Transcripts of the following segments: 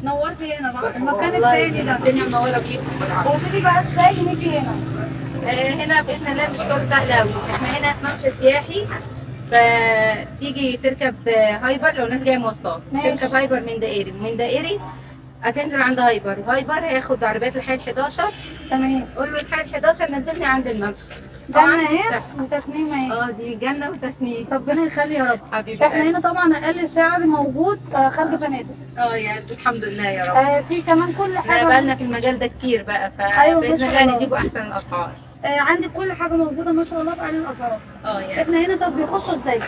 نورتي هنا بقى المكان التاني ده. الدنيا منوره بيكم. قولي لي بقى ازاي نيجي هنا؟ هنا باذن الله مشوار سهل قوي. احنا هنا في ممشى سياحي، فتيجي تركب هايبر لو ناس جايه مواصلات. ماشي. تركب هايبر من دائري هتنزل عند هايبر هياخد عربيات الحي 11. تمام. قول له الحي 11 نزلني عند الممشى. جنة ايه وتسنيم ايه؟ دي جنه وتسنيم. ربنا يخلي يا رب. حبيبي احنا هنا طبعا اقل سعر موجود خارج فنادق. يعني الحمد لله يا رب. في كمان كل احنا حاجه. بقالنا في المجال ده كتير بقى، أيوة، فباذن ما شاء الله الله. نديكوا احسن الاسعار. عندي كل حاجه موجوده ما شاء الله بأقل الاسعار. يعني احنا هنا طب بيخشوا ازاي؟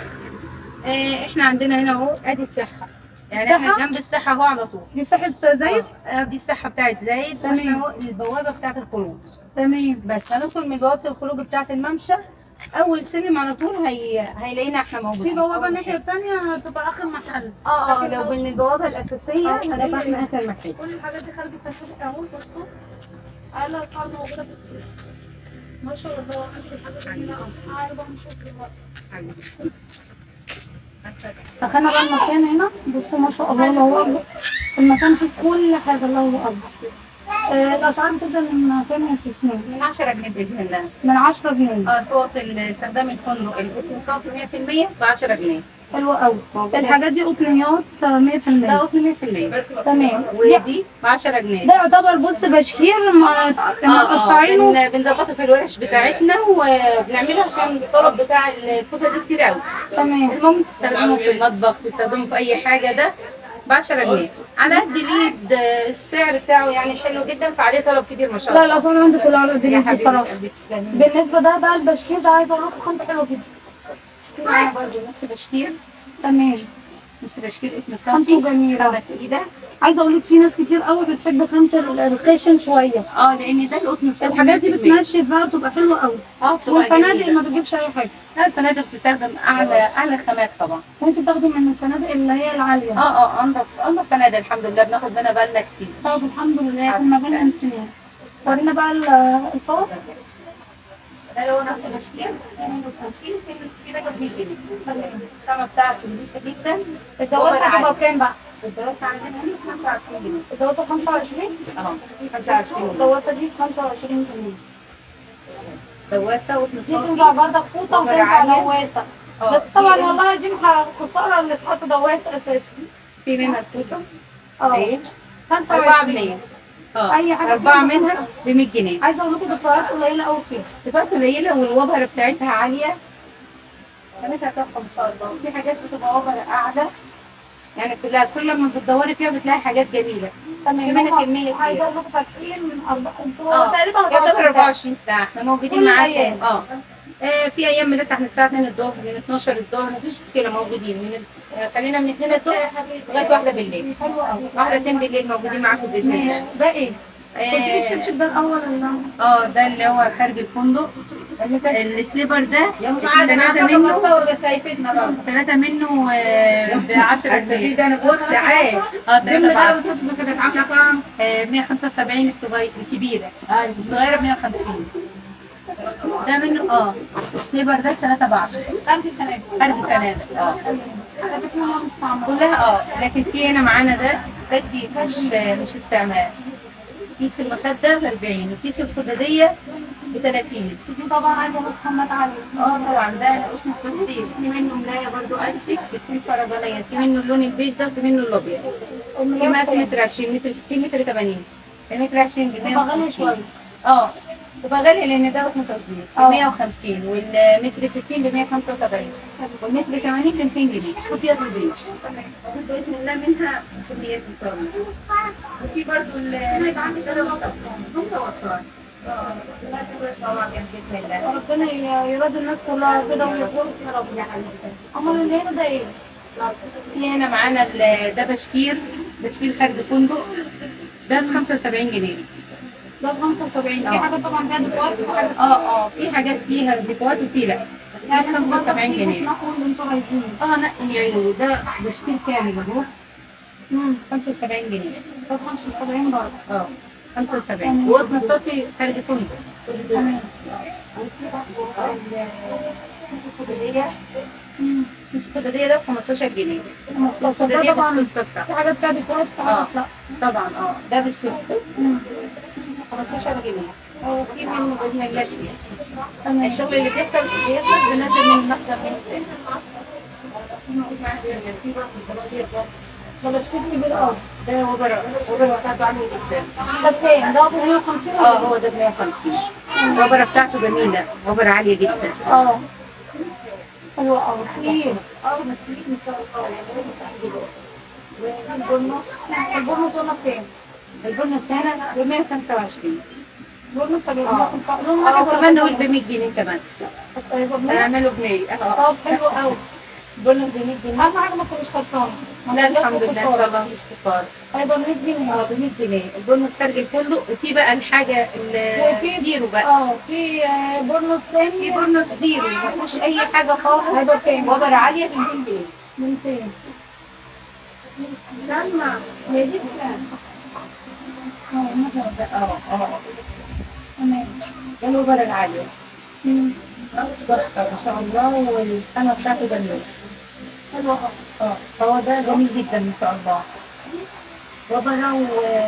احنا عندنا هنا اهو ادي الصحه، يعني الصحة؟ احنا جنب الصحه اهو على طول. دي صحه زايد؟ دي الصحه بتاعت زايد. تمام. واحنا اهو البوابه بتاعت الخروج. تمام. بس هندخل من بوابه الخروج بتاعت الممشى، اول سلم على طول هيلاقينا احنا موجودين. في بوابه الناحيه الثانيه هتبقى اخر محل. لو من البوابه الاساسيه هنبقى احنا اخر محل. كل الحاجات دي خارج الفنادق اهو. بصوا اقل اسعار موجوده في السوق. ما شاء الله. عندك الحاجات جميله قوي. تعالوا بقى نشوف دلوقتي. دخلنا بقى المكان هنا. بصوا ما شاء الله الله اكبر. المكان فيه كل حاجه الله اكبر. الاسعار بتبدا من كام يا تسنيم؟ من 10 جنيه باذن الله. من 10 جنيه. فوق استخدام الفندق القطن صافي 100% ب 10 جنيه. حلوه قوي. الحاجات دي قطنيات 100%. ده قطن 100%. تمام. ودي ب 10 جنيه. ده يعتبر بص بشكير مقطعينه. بنظبطه في الورش بتاعتنا وبنعمله عشان الطلب بتاع الفوطه دي كتير قوي. تمام. المهم تستخدمه في المطبخ، تستخدمه في اي حاجه. ده ب 10 جنيه على قد اليد. السعر بتاعه يعني حلو جدا، فعليه طلب كتير ما شاء الله. لا الاسعار عندي كلها على قد يا اليد حبيبي بصراحه. تسلمي. بالنسبه ده بقى البشكير ده عايزه اقول لكم خامته حلوه جدا. في معانا برضه نص بشكير. تمام. نص بشكير قطن خامته صافي جميله. خامه تقيله. عايزه اقول لك في ناس كتير قوي بتحب خامه الخشن شويه. لان ده القطن الصافي. الحاجات دي 100%. بتنشف بقى بتبقى حلوه قوي. بتبقى والفنادق جميلة. ما بتجيبش اي حاجه. لا الفنادق بتستخدم اعلى خامات طبعا. وانت بتاخدي من الفنادق اللي هي العاليه. انضف فنادق الحمد لله، بناخد منها بالنا كتير. طب الحمد لله في المجال انساني. ورينا بقى الفوق. ده اللي هو نفس البشكير منه 50 في منه 100 جنيه. الخامة بتاعته نضيفة جدا. الجوازه هتبقى بكام بقى؟ الدراسة عندنا هنا 25 جنيه. الجوازه ب 25. 25 جنيه. الجوازه دي ب 25 جنيه. دواسة وقطن دي صافي. تنفع بردك فوطه وبر وتنفع عالية. دواسه. بس طبعا والله دي الخساره اللي تحط دواسه اساسا. في منها الفوطة. اه 4 جنيه. اي حاجه 4 فيها منها ب 100 جنيه. عايزه اقول لكم دفعات قليله قوي فيها. دفعات قليلة والوبرة بتاعتها عالية. خامتها تحفة ما شاء الله. في حاجات بتبقى وبرة قاعدة، يعني كل ما بتدوري فيها بتلاقي حاجات جميلة. في منها كمية عايزه كتير. اقول لكم فاتحين من انتوا تقريبا يعتبر 24 ساعه. 24 ساعة احنا موجودين كل معاكم. الأيام. في ايام بنفتح من الساعة 2 الظهر، من 12 الظهر، مفيش مشكلة موجودين خلينا من 2 الظهر لغاية 1 بالليل. حلوه قوي. 1 2 بالليل موجودين معاكم بإذن الله. ماشي. ده ايه؟ قلت لي الشبشب ده الاول ده اللي هو خارج الفندق. السليبر ده ثلاثة منه ب 10 جنيه. ده انا قلت عاد. ضمن ده ده الشبشب كانت عامله كام؟ 175 الكبيرة. الصغيرة 150. ده منه السليبر ده 3 ب 10. خارج الفنادق. خارج الفنادق. حاجات كلها مستعمله. كلها لكن في هنا معانا ده جديد مش استعمال. كيس المخدة ب 40 وكيس الخدادية ب 30. دي طبعا عايزه اقول خامات عاليه. طبعا ده قشن بلاستيك. في منه ملاية برضو استك في فرجانية. في منه اللون البيج ده وفي منه الابيض. في مقاس متر 20 متر 60 متر 80. المتر 20 ب 150. تبقى غاليه شويه. تبقى غالية لأن ده قطن تصدير ب 150 والمتر 60 ب 175 والمتر 80 ب 200 جنيه. أبيض وبيج. بإذن الله منها كميات إن شاء الله. وفي برضه السادة والأطفال. بإذن الله. ربنا يرضي الناس كلها كده ويرزقك يا رب يا حبيبتي. امال اللي هنا ده ايه؟ في هنا معانا ده بشكير خارج فندق. ده ب 75 جنيه. ده ب 75. في حاجات طبعا فيها دفوات وفي حاجات في حاجات فيها ديفوات وفي لا. يعني 75 جنيه. تنقوا اللي انتوا عايزينه. نقي عيوه. ده بشكير كامل اهو. 75 جنيه. ده ب 75 برضه. 75 وقطن صافي خارج فندق. تمام. الخدادية السدادية ده ب 15 جنيه. 15 السدادية ده طبعا بالسوستة بتاعها. في حاجات فيها ديفولت في حاجات لا. طبعا ده بالسوستة 15 جنيه. وفي منه بإذن الله كتير. تمام. الشغل اللي بيخلص بننزل من المخزن منه تاني. بلاش تبني بالأرض. ده وبر بتاعته عالية جدا. ده بكام؟ ده ب 150 ولا هو ده ب 150. الوبرة بتاعته جميلة، وبرة عالية جدا. حلوة أوي. كتير كتير ان شاء الله. البرنس البرنس قلنا بكام؟ البونص هنا ب 125. البرنس اللي اه. لون واحد ولا كمان نقول كذا؟ ب 100 جنيه كمان. طيب بنعمل هنعمله ب 100. حلو قوي. البونص ب 100 جنيه. أهم حاجة ما تكونش خسرانة. لا الحمد لله ان شاء الله مش خسارة. هيبقى 100 جنيه. ب 100 جنيه. البونص خارج الفندق. وفي بقى الحاجة وفي الزيرو بقى. في برنس في تاني بونص زيرو ما فيهوش أي حاجة خالص. هيبقى بكام؟ وبرة عالية ب 200 جنيه. 200. سمع هي دي بكام؟ مثلا ده تمام. ده الوبرة العالية. مم. تحفة ما شاء الله والخامة بتاعته جميلة. حلوة أوي. هو ده جميل جدا ما شاء الله. وبرة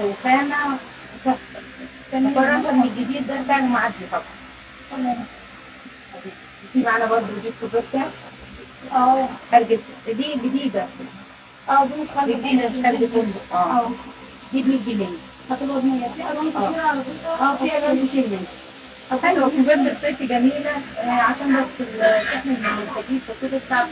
وخامة تحفة. مقارنة بالجديد ده سعره معدي طبعا. تمام. في معانا برضه دي كوبرتا خارج دي جديدة. دي مش حاجة دي جديدة مش خارج فندق. دي ب 100 جنيه. هتبقى 100. في ألوان كتير على فكرة. في ألوان كتير منها. حلوة كوبرتا صيفي جميلة عشان بس احنا محتاجين في طول الساعة.